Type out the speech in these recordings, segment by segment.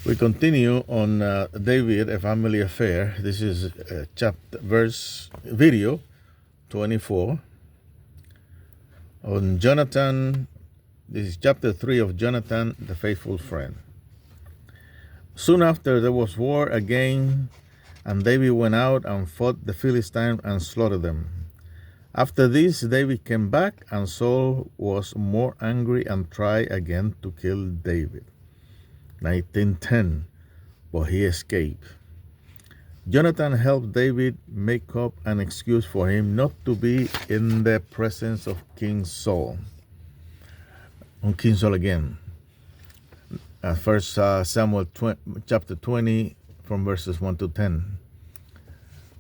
We continue on David, a family affair. This is video 24 on Jonathan. This is chapter 3 of Jonathan, the faithful friend. Soon after there was war again, and David went out and fought the Philistines and slaughtered them. After this, David came back, and Saul was more angry and tried again to kill David. 19:10, but he escaped. Jonathan helped David make up an excuse for him not to be in the presence of King Saul. On King Saul again. First Samuel chapter 20 from verses 1 to 10.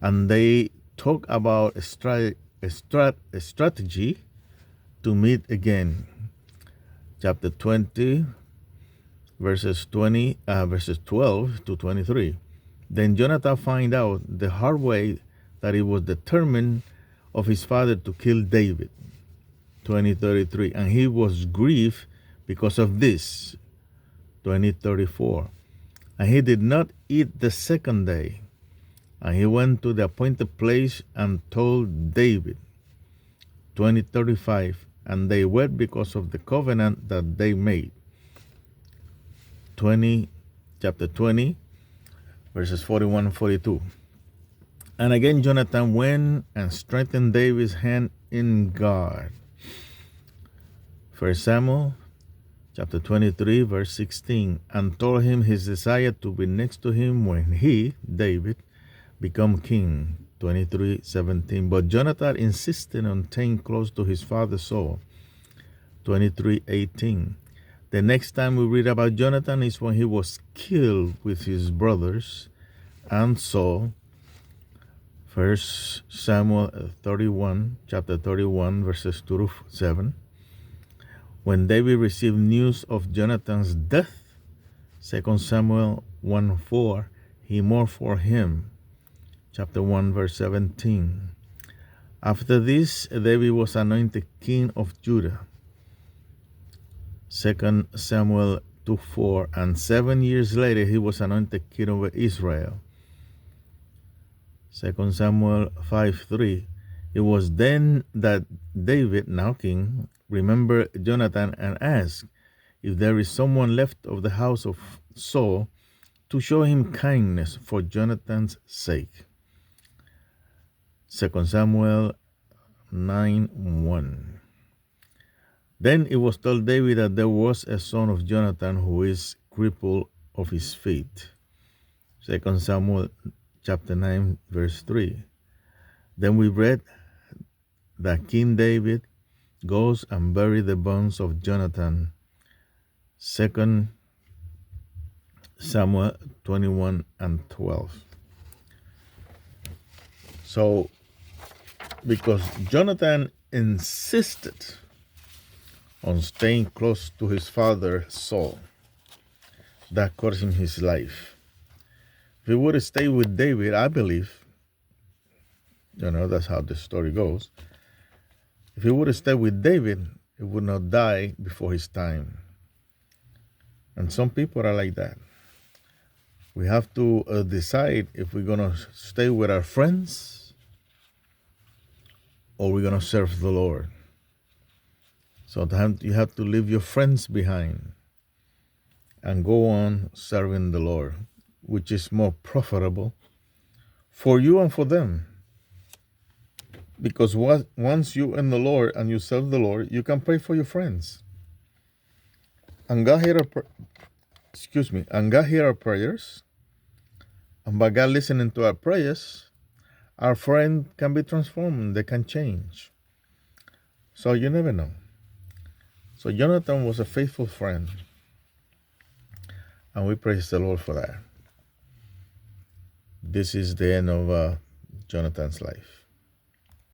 And they talk about a strategy to meet again. Chapter 20 verses 12 to 23. Then Jonathan find out the hard way that it was determined of his father to kill David. 20:33. And he was grieved because of this. 20:34. And he did not eat the second day. And he went to the appointed place and told David. 20:35. And they wept because of the covenant that they made. Chapter 20, verses 41 and 42. And again Jonathan went and strengthened David's hand in God. 1 Samuel chapter 23, verse 16. And told him his desire to be next to him when he, David, become king. 23:17. But Jonathan insisted on staying close to his father Saul. 23:18. The next time we read about Jonathan is when he was killed with his brothers and Saul. 1 Samuel 31, chapter 31, verses 2 to 7. When David received news of Jonathan's death, 2 Samuel 1:4, he mourned for him. Chapter 1, verse 17. After this, David was anointed king of Judah. 2 Samuel 2:4, and 7 years later he was anointed king over Israel. 2 Samuel 5:3. It was then that David, now king, remembered Jonathan and asked if there is someone left of the house of Saul to show him kindness for Jonathan's sake. 2 Samuel 9:1. Then it was told David that there was a son of Jonathan who is crippled of his feet. 2 Samuel chapter 9, verse 3. Then we read that King David goes and buries the bones of Jonathan. 2 Samuel 21 and 12. So, because Jonathan insisted on staying close to his father Saul, that cost him his life. If he would have stayed with David, I believe, that's how the story goes. If he would have stayed with David, he would not die before his time. And some people are like that. We have to decide if we're going to stay with our friends or we're going to serve the Lord. So you have to leave your friends behind and go on serving the Lord, which is more profitable for you and for them. Because once you in the Lord and you serve the Lord, you can pray for your friends. And God hear our prayers. And by God listening to our prayers, our friend can be transformed. They can change. So you never know. So Jonathan was a faithful friend. And we praise the Lord for that. This is the end of Jonathan's life.